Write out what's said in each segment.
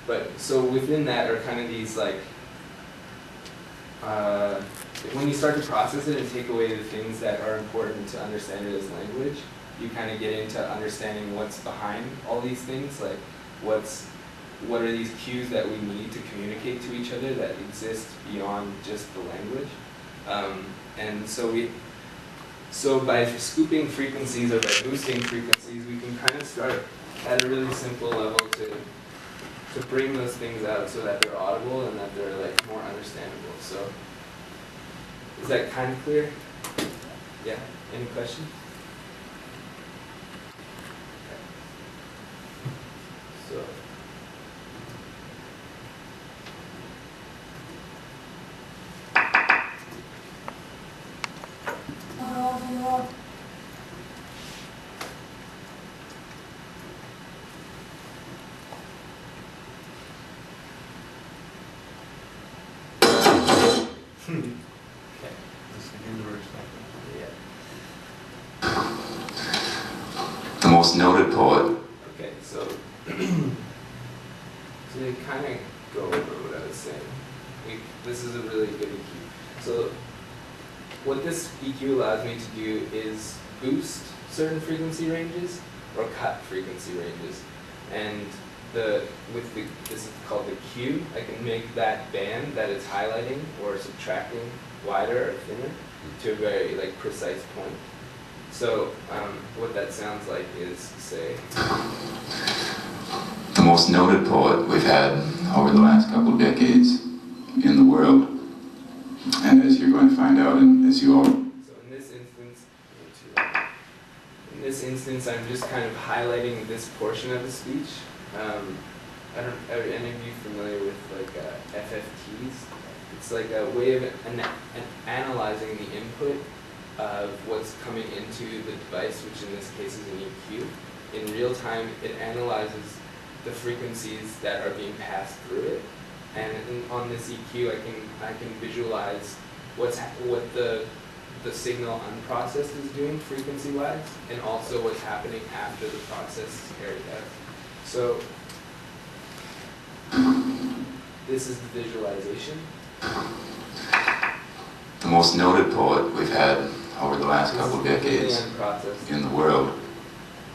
But so within that are kind of these like, when you start to process it and take away the things that are important to understand it as language, you kind of get into understanding what's behind all these things, like what are these cues that we need to communicate to each other that exist beyond just the language. And so by scooping frequencies or by boosting frequencies, we can kind of start at a really simple level to bring those things out so that they're audible and that they're like more understandable. So is that kind of clear? Yeah. Any questions? Okay. So. The most noted poet. Okay, so to kind of go over what I was saying, this is a really good EQ. So what this EQ allows me to do is boost certain frequency ranges or cut frequency ranges, and this is called the Q. I can make that band that it's highlighting or subtracting wider or thinner to a very like precise point. So what that sounds like is, say, the most noted poet we've had over the last couple of decades in the world, and as you're going to find out, and as you all. So in this instance, I'm just kind of highlighting this portion of the speech. Are any of you familiar with like FFTs? It's like a way of analyzing the input of what's coming into the device, which in this case is an EQ. In real time, it analyzes the frequencies that are being passed through it, and on this EQ, I can visualize what the signal unprocessed is doing frequency-wise, and also what's happening after the process is carried out. So this is the visualization. The most noted poet we've had over the last couple of decades in the world.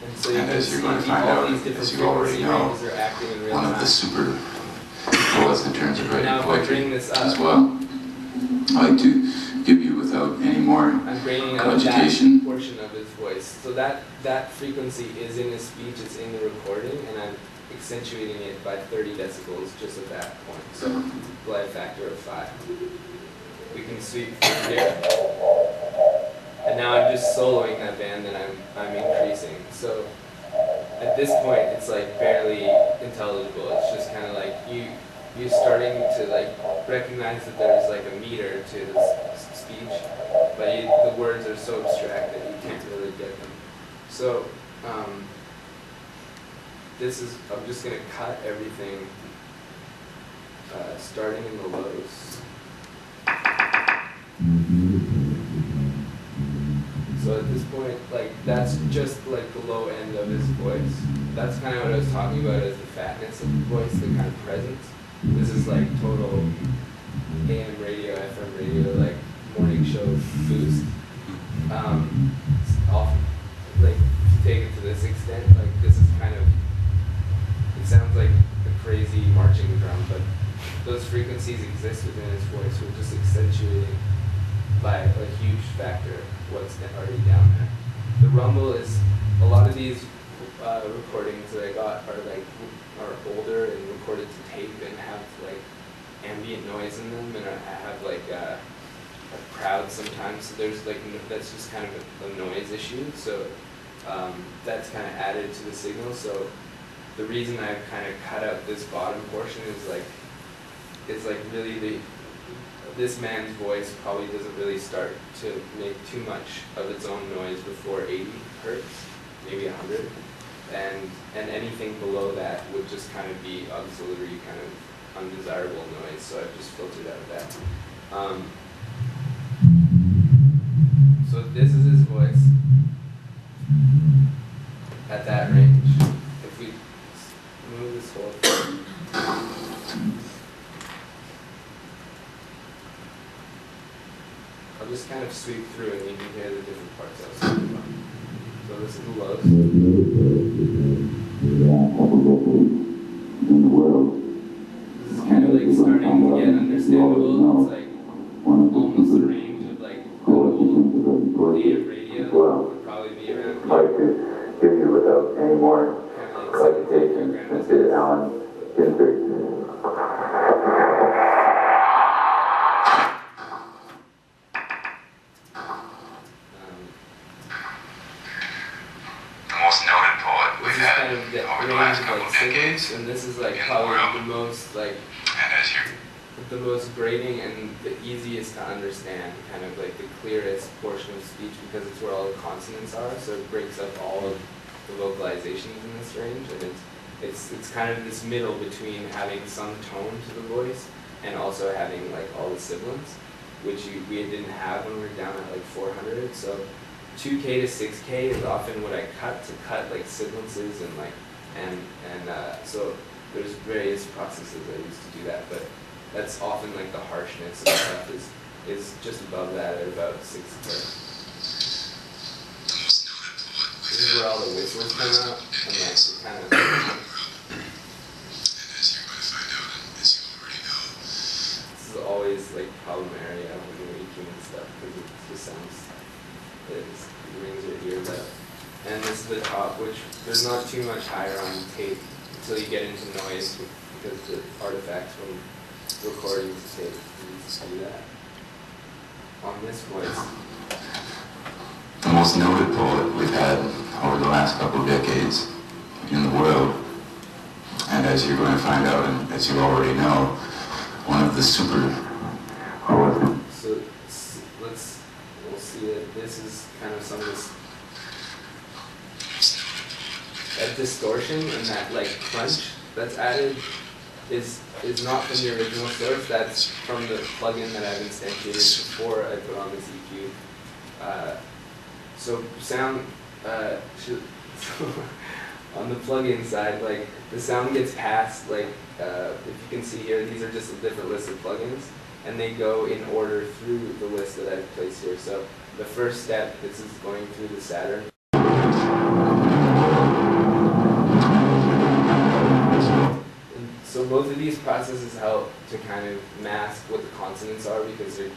And as you're going to find out, as you already know, one of the super poets in terms of writing poetry as well. I like to give you, without any more cogitation, that portion of his voice. So that frequency is in his speech, it's in the recording, and I'm accentuating it by 30 decibels just at that point. So glide factor of 5. We can sweep through here. And now I'm just soloing that band and I'm increasing. So at this point it's like barely intelligible. It's just kind of like you're starting to like recognize that there's like a meter to this speech, but the words are so abstract that you can't really get them. So I'm just going to cut everything starting in the lows. So at this point, like that's just like the low end of his voice. That's kind of what I was talking about as the fatness of the voice, the kind of presence. This is like total AM radio, FM radio, like morning show boost. Often, like if you take it to this extent, like this is kind of, it sounds like a crazy marching drum, but those frequencies exist within his voice. We're just accentuating by a huge factor what's already down there. The rumble is, a lot of these recordings that I got are older and recorded to tape and have like ambient noise in them, and I have like a crowd sometimes. So there's like that's just kind of a noise issue. So that's kind of added to the signal. So the reason I've kind of cut out this bottom portion is like really this man's voice probably doesn't really start to make too much of its own noise before 80 hertz, maybe 100, and anything below that would just kind of be auxiliary, kind of undesirable noise. So I've just filtered out of that. So this is his voice at that range. If we move this whole thing. I'll just kind of sweep through and you can hear the different parts I was talking about. So this is the lows. This is kind of like starting to get understandable. It's like almost the range of like an old AM radio would probably be around here. I'd like to give you without any more cogitation, Mr. Allen Ginsberg. Decades, and this is like probably the most like the most grating and the easiest to understand, kind of like the clearest portion of speech because it's where all the consonants are. So it breaks up all of the vocalizations in this range, and it's kind of this middle between having some tone to the voice and also having like all the sibilants, which we didn't have when we were down at like 400. So 2K to 6K is often what I cut to cut like sibilances and like. So there's various processes I use to do that, but that's often like the harshness of stuff is just above that at about 6K. This is where all the whistles come out, and like it kind of. This is always like problem area when you're making and stuff because it just sounds, it rings your ears out. And this is the top, which there's not too much higher on tape until you get into noise because the artifacts from recording the tape needs to do that. On this voice. The most noted poet we've had over the last couple of decades in the world, and as you're going to find out, and as you already know, one of the super poets. So we'll see that this is kind of some of this. That distortion and that like crunch that's added is not from the original source. That's from the plugin that I've instantiated before I put on this EQ. So sound on the plugin side, like the sound gets passed. Like if you can see here, these are just a different list of plugins, and they go in order through the list that I've placed here. So the first step, this is going through the Saturn. So both of these processes help to kind of mask what the consonants are because they're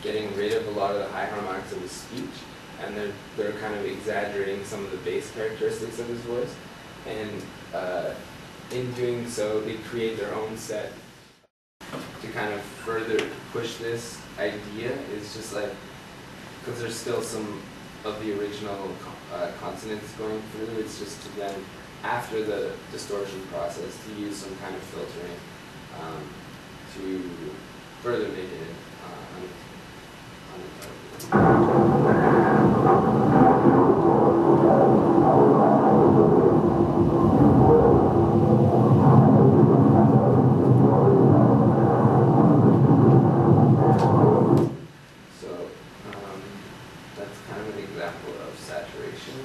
getting rid of a lot of the high harmonics of his speech, and they're kind of exaggerating some of the bass characteristics of his voice. And in doing so, they create their own set to kind of further push this idea. It's just like, because there's still some of the original consonants going through, it's just to then, after the distortion process, to use some kind of filtering to further make it So that's kind of an example of saturation.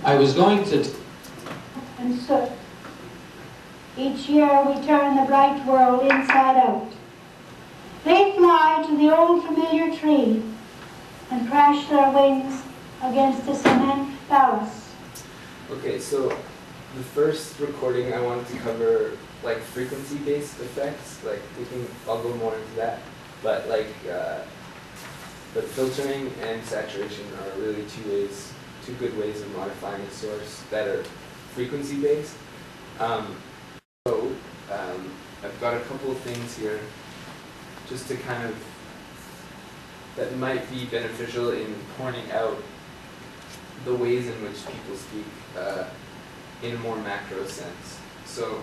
I was going to... And so, each year we turn the bright world inside out. They fly to the old familiar tree and crash their wings against the cement ballast. Okay, so the first recording I wanted to cover like frequency-based effects. Like I'll go more into that. But like, but filtering and saturation are really two good ways of modifying a source that are frequency-based. I've got a couple of things here just to kind of, that might be beneficial in pointing out the ways in which people speak in a more macro sense. So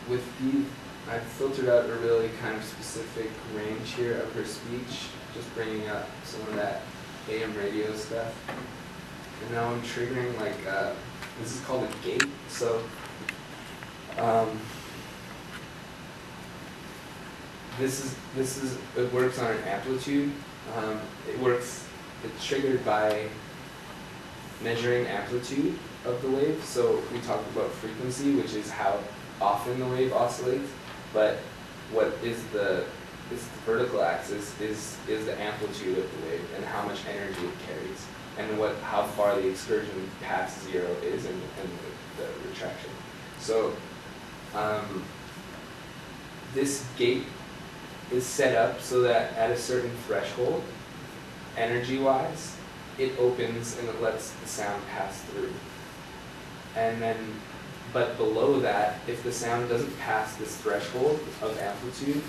with these, I've filtered out a really kind of specific range here of her speech, just bringing up some of that AM radio stuff. And now I'm triggering like, this is called a gate. So it works on an amplitude. It's triggered by measuring amplitude of the wave. So we talked about frequency, which is how often the wave oscillates, but what is the this vertical axis is the amplitude of the wave and how much energy it carries, and how far the excursion past zero is, and the retraction. So this gate is set up so that at a certain threshold, energy-wise, it opens and it lets the sound pass through. And then, but below that, if the sound doesn't pass this threshold of amplitude,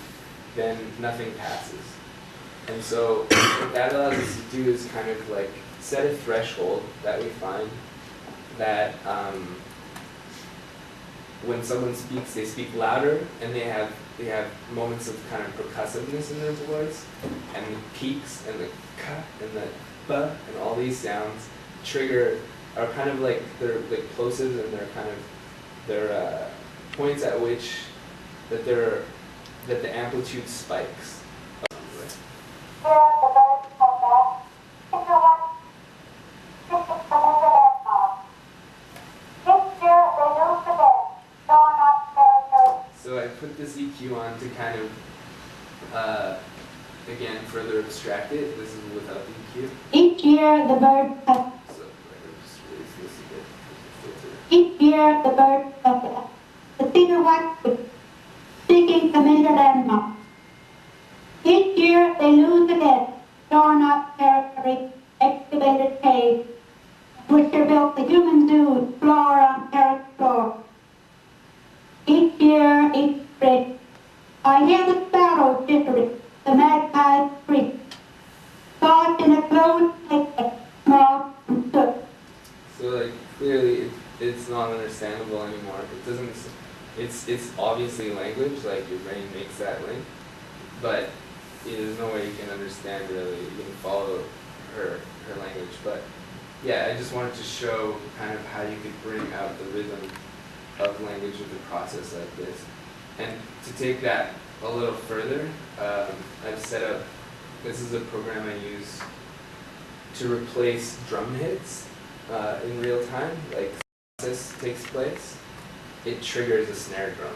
then nothing passes. And so what that allows us to do is kind of like set a threshold that we find that when someone speaks, they speak louder, and they have moments of kind of percussiveness in their voice, and the peaks and the ka and the ba and all these sounds are kind of like they're like plosives, and they're kind of they're points at which that the amplitude spikes. So I put this EQ on to kind of, again, further abstract it. This is without the EQ. Each year the bird So I just raise this a bit. Filter. each year the bird the bigger one speaking committed animal. Each year they lose again, torn up territory, excavated caves, which are built the human zoos, floor on terrace floor. Each year, each spring, I hear the sparrows chittering, the magpies shriek, caught in a closed thicket, small and soot. So like clearly it's not understandable anymore. It doesn't. It's obviously language. Like your brain makes that link, but there's no way you can understand really. You can follow her language, but yeah, I just wanted to show kind of how you could bring out the rhythm of language with a process like this. And to take that a little further, I've set up, this is a program I use to replace drum hits in real time. Like this takes place, it triggers a snare drum.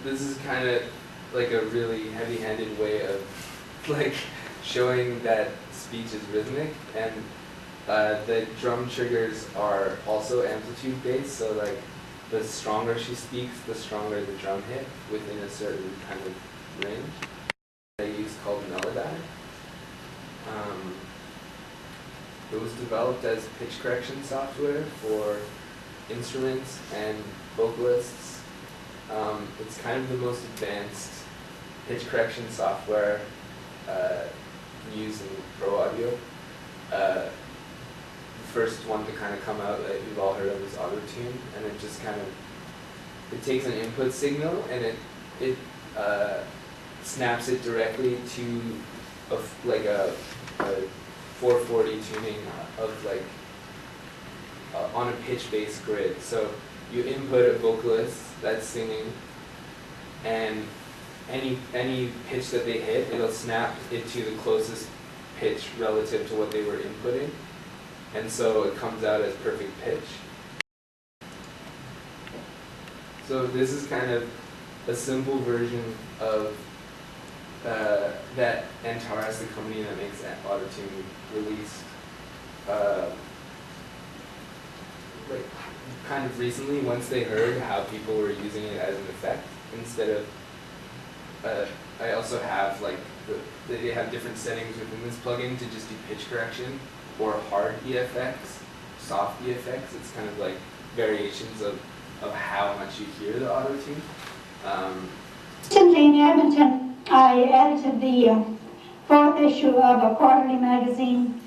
This is kind of like a really heavy-handed way of like showing that speech is rhythmic, and the drum triggers are also amplitude-based, so like the stronger she speaks, the stronger the drum hit within a certain kind of range. I use called Melodyne. It was developed as pitch correction software for instruments and vocalists. It's kind of the most advanced pitch correction software used in pro audio. The first one to kind of come out that you've all heard of is Auto-Tune, and it just kind of, it takes an input signal and it snaps it directly to like a 440 tuning of like on a pitch-based grid. So you input a vocalist that's singing, and any pitch that they hit, it'll snap it to the closest pitch relative to what they were inputting, and so it comes out as perfect pitch. So this is kind of a simple version of that Antares, the company that makes Auto-Tune, released like kind of recently, once they heard how people were using it as an effect instead of I also have like they have different settings within this plugin to just do pitch correction or hard EFX, soft EFX. It's kind of like variations of how much you hear the Auto-Tune. Recently in Edmonton, I edited the fourth issue of a quarterly magazine,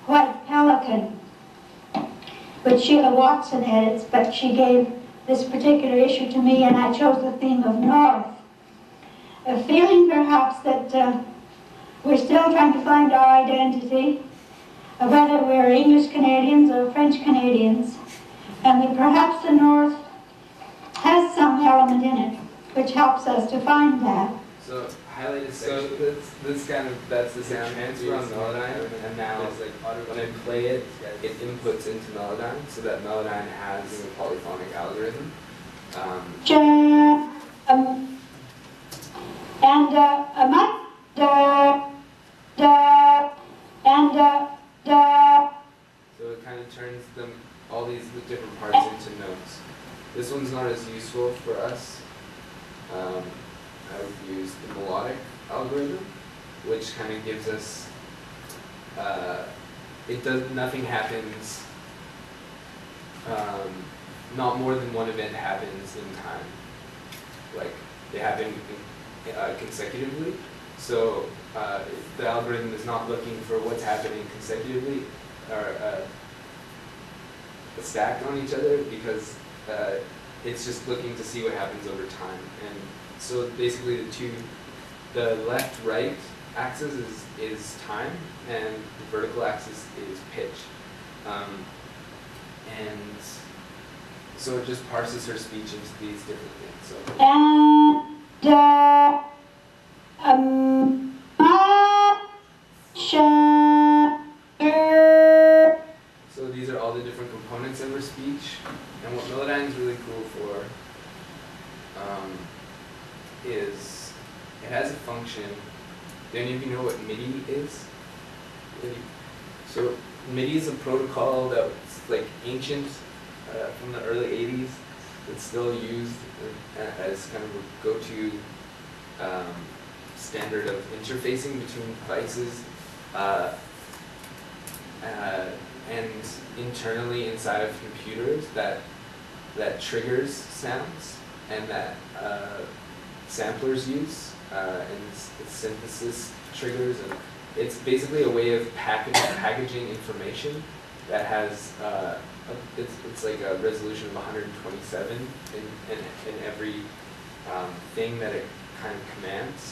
White Pelican. which Sheila Watson edits, but she gave this particular issue to me, and I chose the theme of North. A feeling perhaps that we're still trying to find our identity, whether we're English Canadians or French Canadians, and that perhaps the North has some element in it which helps us to find that. So highlighted section. So that's the sound transfer on Melodyne, and now when I play it, it inputs into Melodyne, so that Melodyne has a polyphonic algorithm. So it kind of turns all these different parts into notes. This one's not as useful for us. I would use the melodic algorithm, which kind of gives us, nothing happens, not more than one event happens in time. Like, they happen consecutively. So the algorithm is not looking for what's happening consecutively or stacked on each other, because it's just looking to see what happens over time. And so basically the left-right axis is time, and the vertical axis is pitch. And so it just parses her speech into these different things. So these are all the different components of her speech. And what Melodyne is really cool for is it has a function. Do any of you know what MIDI is? So MIDI is a protocol that's like ancient, from the early 80s. It's still used as kind of a go-to standard of interfacing between devices and internally inside of computers that triggers sounds and that samplers use, and it's synthesis triggers, and it's basically a way of packaging information that has it's like a resolution of 127 in every thing that it kind of commands.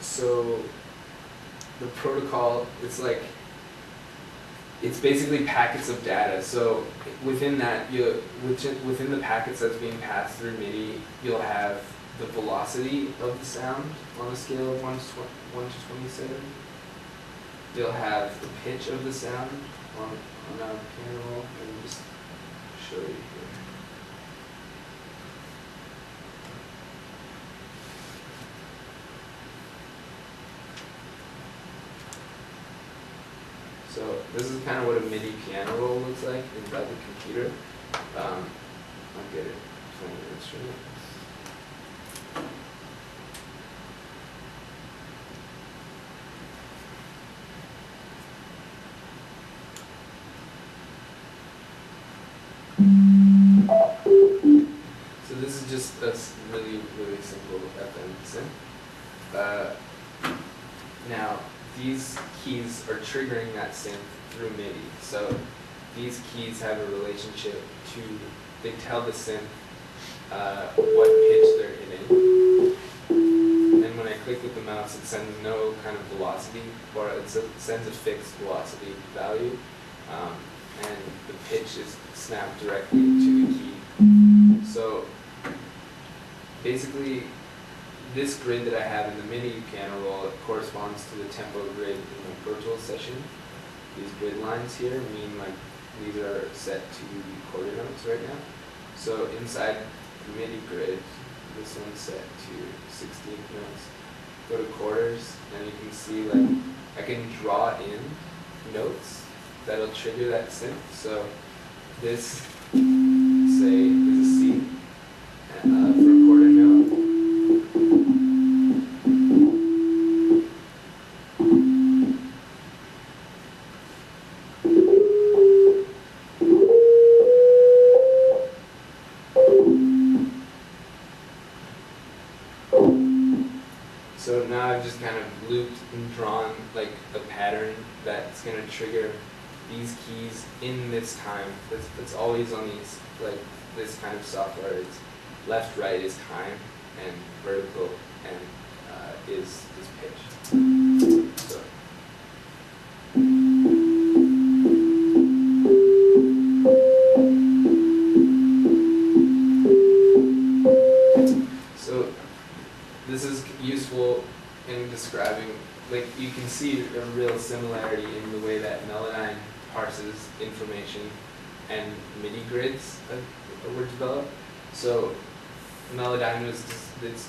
So the protocol, it's basically packets of data. So within that, within the packets that's being passed through MIDI, you'll have the velocity of the sound on a scale of 1 to 27. You'll have the pitch of the sound on a piano roll. Let me just show you here. So this is kind of what a MIDI piano roll looks like inside the computer. I'll get it playing the instrument. So this is just a really, really simple FM synth. Now, these keys are triggering that synth through MIDI. So these keys have a relationship they tell the synth what pitch they're hitting. And when I click with the mouse, it sends no kind of velocity, or it sends a fixed velocity value. And the pitch is snapped directly to the key. So basically, this grid that I have in the MIDI piano roll corresponds to the tempo grid in the Pro Tools session. These grid lines here mean like these are set to the quarter notes right now. So inside the MIDI grid, this one's set to 16th notes. Go to quarters, and you can see like I can draw in notes that'll trigger that synth. So this, say, is a C for a quarter note. So now I've just kind of looped and drawn like a pattern that's trigger these keys in this time. It's always on these, like this kind of software. It's left, right is time, and vertical and is pitch. So. So this is useful in describing, like you can see a real similarity in the way that Melodyne parses information and MIDI grids were developed. So Melodyne was, its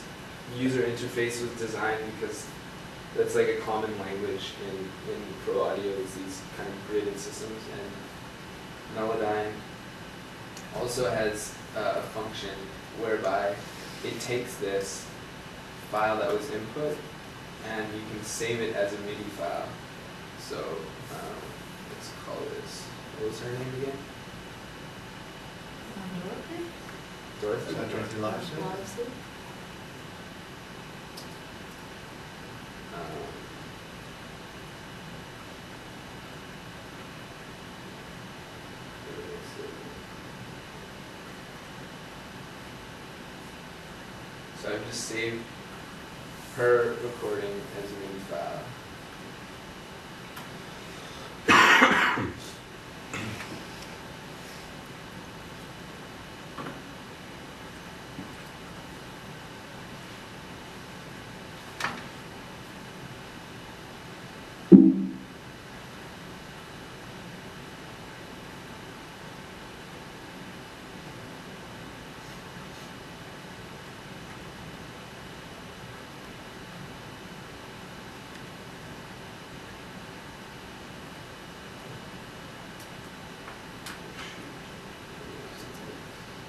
user interface was designed because that's like a common language in pro audio, is these kind of gridded systems. And Melodyne also has a function whereby it takes this file that was input and you can save it as a MIDI file. So let's call this, what was her name again? Dorothy? Dorothy Livesey? So I've just saved her recording as a MIDI file.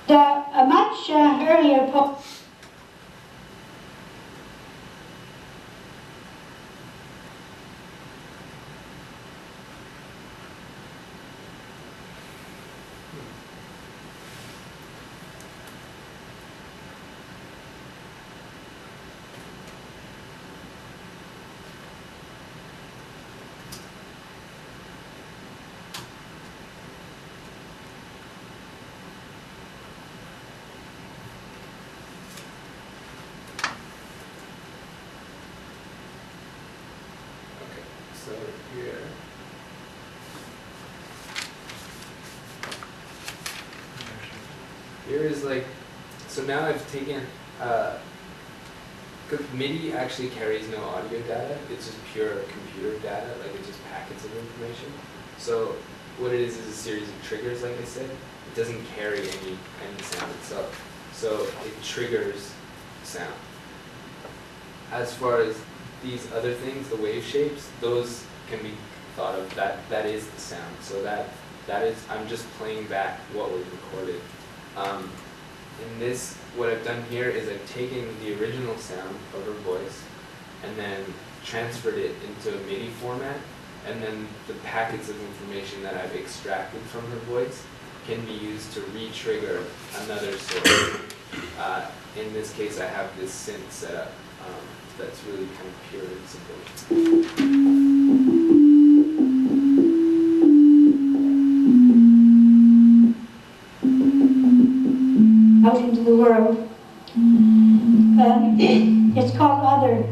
A much earlier poem. So here, here is like, so now I've taken, because MIDI actually carries no audio data, it's just pure computer data, like it's just packets of information. So what it is a series of triggers, like I said. It doesn't carry any sound itself. So it triggers sound. As far as these other things, the wave shapes, those can be thought of, that is the sound. So that is, I'm just playing back what was recorded. In this, what I've done here is I've taken the original sound of her voice and then transferred it into a MIDI format, and then the packets of information that I've extracted from her voice can be used to re-trigger another source. In this case, I have this synth set up that's really kind of pure and simple. Out into the world. It's called Other.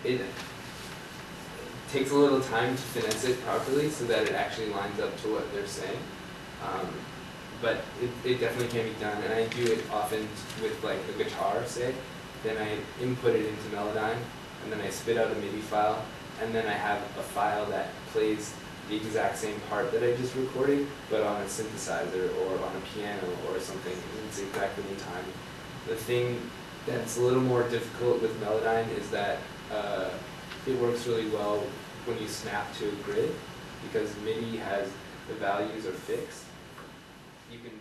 It takes a little time to finesse it properly so that it actually lines up to what they're saying. But it definitely can be done, and I do it often with like a guitar, say. Then I input it into Melodyne, and then I spit out a MIDI file, and then I have a file that plays the exact same part that I just recorded, but on a synthesizer or on a piano or something. It's exactly in time. The thing that's a little more difficult with Melodyne is that it works really well when you snap to a grid, because MIDI has, the values are fixed. You can